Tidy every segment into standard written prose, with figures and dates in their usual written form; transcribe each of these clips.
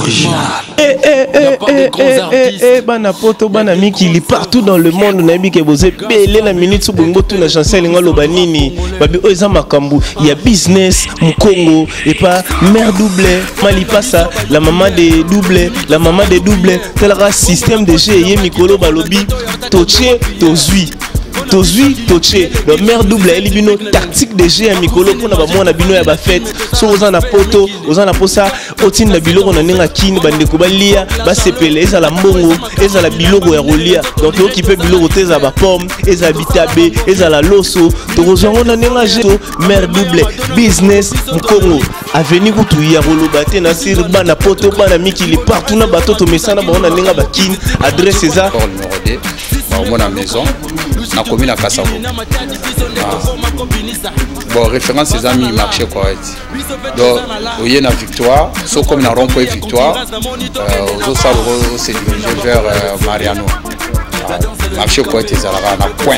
original. Bana poto bana miki il est partout dans le monde na bi ke boze belé na minute so bongo tout na chancel nga lobanini babi oza makambu il y a business Mkongo et pas mère doublé Malipasa la maman des doublés tel système de jeu yé mikolo balobi toché tozui Tozui, Toché, le maire double, elle bino tactique de jeu à Mikolo pour na bino ya ba fête. So aux na poto, aux na posa, otin na biloko na nenga kin bande ko balia, ba sepele eza la mbongo, eza la biloko ya rolia. Donc yo qui peut biloko teza ba pomme, eza bitabe, eza la loso, to rozongo na nenga jeto, maire double, business Mkongo. Avenir kutu ya rolobate na sir bana poto bana miki li partout na bato to mesana ba na nenga ba kin, adresse eza numéro 2. Au moins la maison, la commune à Kassavo. Bon, référence ses amis, marché correct. Donc, il y a une victoire, sauf comme une rond-point victoire, aux autres salles, c'est dirigé vers Mariano. Marché correct, ils allaient à point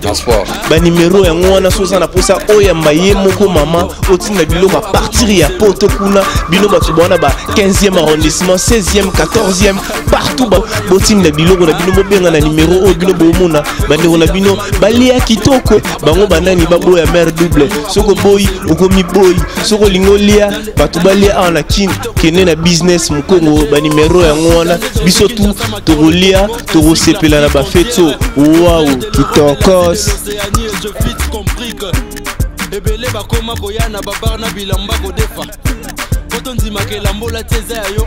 dans sport. Ba numéro ya ngwana soza na posa oya maye moko mama otina bilo ba partir ya poto kuna bino ba tubona ba 15e arrondissement 16e 14e partout ba botina bilo na bino bobenga na numéro o bino bomona bande na bino balia kitoko bango banani baboya mère double soko boy okomi boy soko lingolia batu balia na kin kene na business Mkongo ba numéro ya ngwana biso tu tokolia tokosepela na ba feto wow kitoko je vite compris que ebele bakoma koyana babarna bilamba kodefa kotonzima ke lambola teza yo.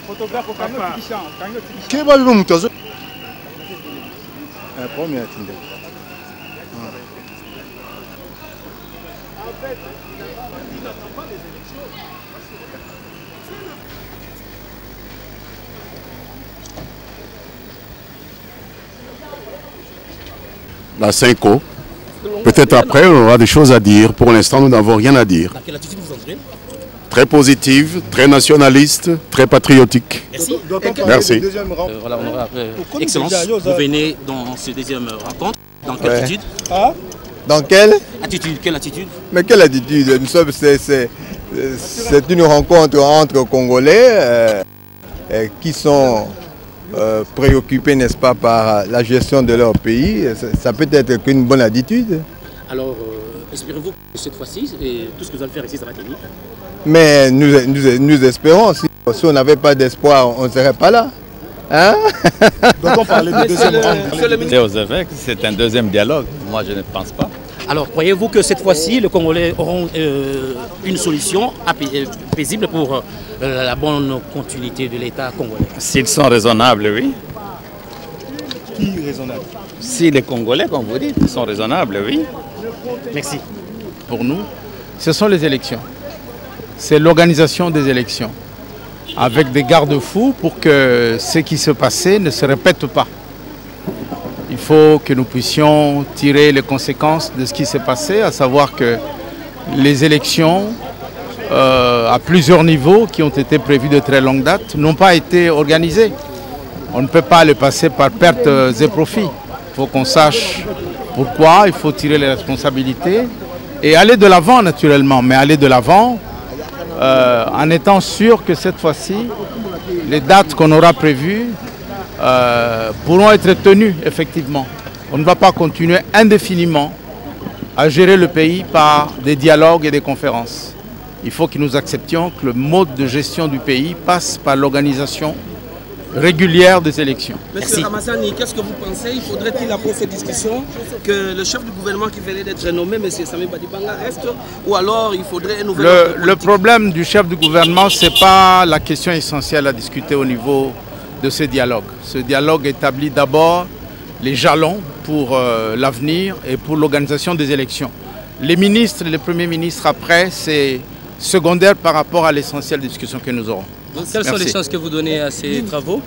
Photographe au camion qui chante, qui va le monter? Premier attendez. La 5O. Peut-être après, on aura des choses à dire. Pour l'instant, nous n'avons rien à dire. Dans quelle attitude vous entrez? Très positive, très nationaliste, très patriotique. Merci. Merci. Voilà, Excellence, vous venez dans ce deuxième rencontre. Dans quelle attitude? Dans quelle attitude? Quelle attitude? Mais quelle attitude? Nous sommes, c'est une rencontre entre Congolais qui sont préoccupés, n'est-ce pas, par la gestion de leur pays. Ça peut être qu'une bonne attitude. Alors, espérez-vous que cette fois-ci, tout ce que vous allez faire ici, ça va tenir? Mais nous espérons. Si on n'avait pas d'espoir, on ne serait pas là. Hein? Donc on parlait de deuxième rencontre. Aux évêques, c'est un deuxième dialogue. Moi, je ne pense pas. Alors, croyez-vous que cette fois-ci, les Congolais auront une solution paisible pour la bonne continuité de l'État congolais? S'ils sont raisonnables, oui. Qui est raisonnable? Si les Congolais, comme vous dites, sont raisonnables, oui. Merci. Pour nous, ce sont les élections. C'est l'organisation des élections, avec des garde-fous pour que ce qui se passait ne se répète pas. Il faut que nous puissions tirer les conséquences de ce qui s'est passé, à savoir que les élections à plusieurs niveaux qui ont été prévues de très longue date n'ont pas été organisées. On ne peut pas les passer par pertes et profits. Il faut qu'on sache pourquoi, il faut tirer les responsabilités et aller de l'avant naturellement, mais aller de l'avant en étant sûr que cette fois-ci, les dates qu'on aura prévues pourront être tenues effectivement. On ne va pas continuer indéfiniment à gérer le pays par des dialogues et des conférences. Il faut que nous acceptions que le mode de gestion du pays passe par l'organisation régulière des élections. Monsieur Ramazani, qu'est-ce que vous pensez? Il faudrait-il, après cette discussion, que le chef du gouvernement qui venait d'être nommé, M. Sami Badibanga, reste, ou alors il faudrait un nouvel ordre politique? Le problème du chef du gouvernement, ce n'est pas la question essentielle à discuter au niveau de ce dialogue. Ce dialogue établit d'abord les jalons pour l'avenir et pour l'organisation des élections. Les ministres et les premiers ministres après, c'est secondaire par rapport à l'essentiel des discussions que nous aurons. Donc, quelles sont les chances que vous donnez à ces travaux?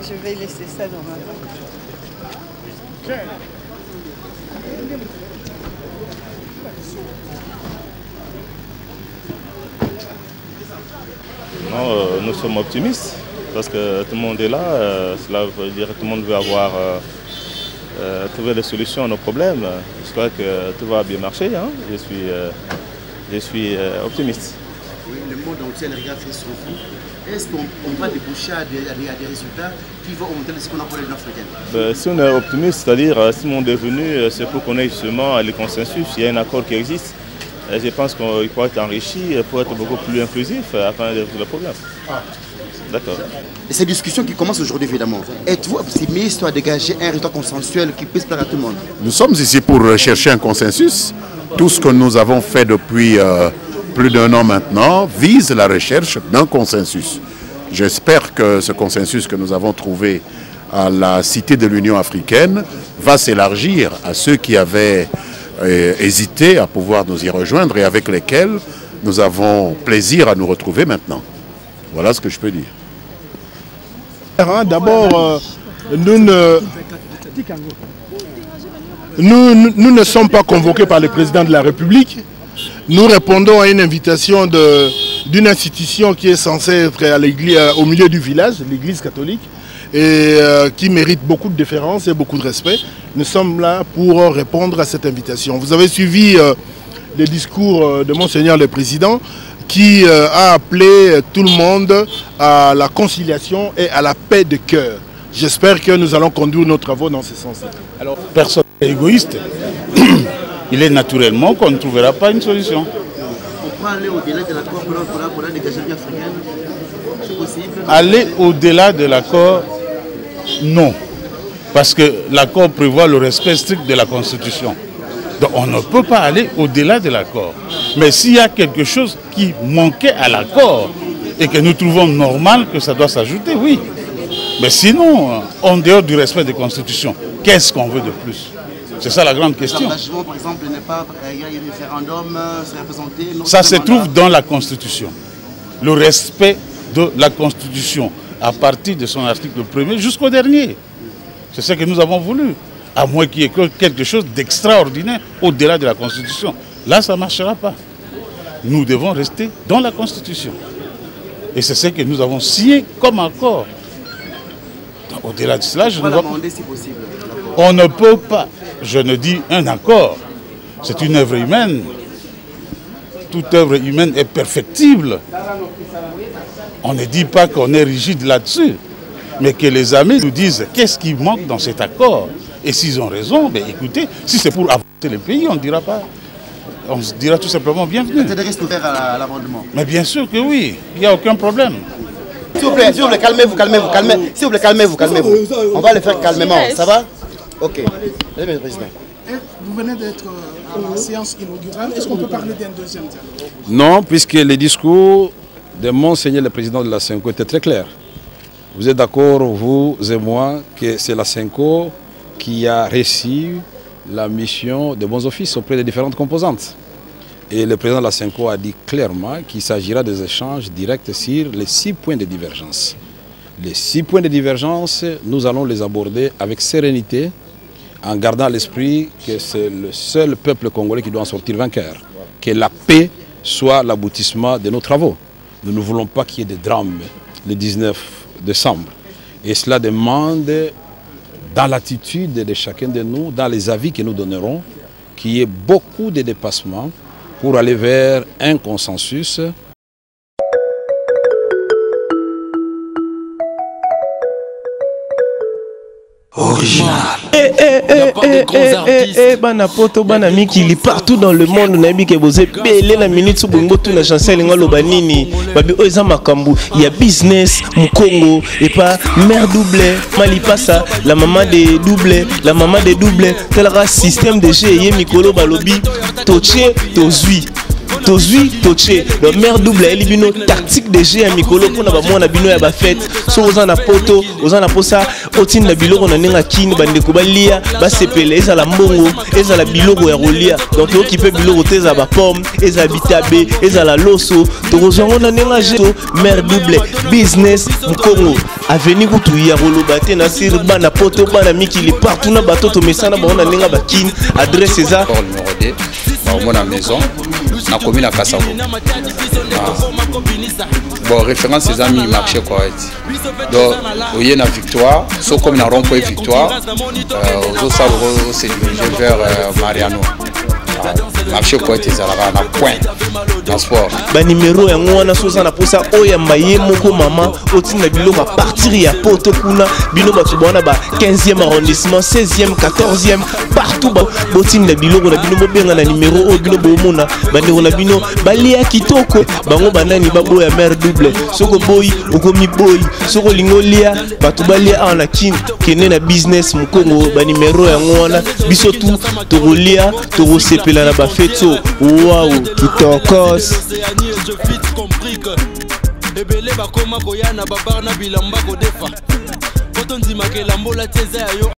Je vais laisser ça dans ma main. Non, nous sommes optimistes parce que tout le monde est là. Cela veut dire que tout le monde veut avoir trouver des solutions à nos problèmes. Je crois que tout va bien marcher. Hein. Je suis optimiste. Oui, le monde entier regarde sur vous. Est-ce qu'on va déboucher à des résultats qui vont augmenter ce qu'on appelle l'Union africaine? Si on est optimiste, c'est-à-dire si le monde est venu, c'est pour qu'on ait justement le consensus. Il y a un accord qui existe. Et je pense qu'il faut être enrichi pour être beaucoup plus inclusif afin de résoudre le problème. D'accord. Et ces discussions qui commencent aujourd'hui, évidemment, êtes-vous optimiste à dégager un résultat consensuel qui puisse plaire à tout le monde? Nous sommes ici pour chercher un consensus. Tout ce que nous avons fait depuis plus d'1 an maintenant vise la recherche d'un consensus. J'espère que ce consensus que nous avons trouvé à la Cité de l'Union africaine va s'élargir à ceux qui avaient hésité à pouvoir nous y rejoindre et avec lesquels nous avons plaisir à nous retrouver maintenant. Voilà ce que je peux dire. D'abord, nous ne sommes pas convoqués par le président de la République. Nous répondons à une invitation d'une institution qui est censée être au milieu du village, l'Église catholique, et qui mérite beaucoup de déférence et beaucoup de respect. Nous sommes là pour répondre à cette invitation. Vous avez suivi le discours de Monseigneur le Président qui a appelé tout le monde à la conciliation et à la paix de cœur. J'espère que nous allons conduire nos travaux dans ce sens-là. Alors, personne n'est égoïste. Il est naturellement qu'on ne trouvera pas une solution. On peut aller au-delà de l'accord pour la dégager l'Union africaine? C'est possible? Aller au-delà de l'accord, non. Parce que l'accord prévoit le respect strict de la Constitution. Donc on ne peut pas aller au-delà de l'accord. Mais s'il y a quelque chose qui manquait à l'accord et que nous trouvons normal que ça doit s'ajouter, oui. Mais sinon, en dehors du respect des constitutions, qu'est-ce qu'on veut de plus? C'est ça la grande question. L'engagement, par exemple, n'est pas il y a un référendum, c'est représenté. Ça se trouve dans la Constitution. Le respect de la Constitution, à partir de son article 1er jusqu'au dernier. C'est ce que nous avons voulu. À moins qu'il y ait quelque chose d'extraordinaire au-delà de la Constitution. Là, ça ne marchera pas. Nous devons rester dans la Constitution. Et c'est ce que nous avons signé comme accord. Au-delà de cela, je ne vois pas. Si possible. On ne peut pas, je ne dis un accord. C'est une œuvre humaine. Toute œuvre humaine est perfectible. On ne dit pas qu'on est rigide là-dessus. Mais que les amis nous disent qu'est-ce qui manque dans cet accord. Et s'ils ont raison, ben écoutez, si c'est pour avancer le pays, on ne dira pas. On se dira tout simplement bienvenue. Vous êtes resté ouvert à l'amendement? Mais bien sûr que oui, il n'y a aucun problème. S'il vous plaît, calmez-vous, calmez-vous. S'il vous plaît, calmez-vous. On va le faire calmement, ça va? Ok. Allez, président. Vous venez d'être à la séance inaugurale. Est-ce qu'on peut parler d'un deuxième dialogue? Non, puisque le discours de Monseigneur le Président de la SENCO était très clair. Vous êtes d'accord, vous et moi, que c'est la SENCO qui a reçu la mission de bons offices auprès des différentes composantes. Et le président de la SENCO a dit clairement qu'il s'agira des échanges directs sur les 6 points de divergence. Les 6 points de divergence, nous allons les aborder avec sérénité, en gardant à l'esprit que c'est le seul peuple congolais qui doit en sortir vainqueur. Que la paix soit l'aboutissement de nos travaux. Nous ne voulons pas qu'il y ait de drames le 19 décembre. Et cela demande, dans l'attitude de chacun de nous, dans les avis que nous donnerons, qu'il y ait beaucoup de dépassements pour aller vers un consensus. Original. Banapoto, banamiki, partout dans le monde, nabi ke boze belé na minute sous bongo tout na chancel nga lobanini. Babi oza makambu, il y a business, Mkongo et pas mère doublé, Malipasa, la maman des doublés, tel système de jeu yé mikolo balobi, toché, tozui. tozui toche le maire double eli bino tactique de jeu ya mikolo pona ba mona bino ya ba fête so oza na poto oza na posa otinda biloko na nenga kini bandeko balia basepele ezala mbongo ezala biloko ya rolia donc okipe biloko teza ba pomme ezala bitabe ezala loso tokozango na nenga jeto maire double business mkongo avenir kutu ya roloba te na sir bana poto bana mikili partout na batoto mesana ba ona nenga bakini adresse eza numéro 2 ba mona maison na commune à Kassavo. Bon, référence ces amis marché correct. Donc, il y a une victoire, sauf comme une rond-point victoire, aux autres salles s'est dirigé vers Mariano. Marché correct, ils allaient à point dans sport. Ba numéro ya ngwana soza na posa oya maye moko mama otina biloko à partir ya poto kuna bino batu bana ba 15e arrondissement 16e 14e partout ba botina biloko na bino bobenga na numéro o bino bomona bandeko na bino balia kitoko bango banani baboya maire double soko boy okomi boy soko lingolia batu balia ana kin kene na business mkongo ba numéro ya ngwana biso tu tokolia tokosepela na ba feto wow kitoko je vite compris que ebele bakoma koyana babarna bilamba kodefa potondima ke lambola teza yo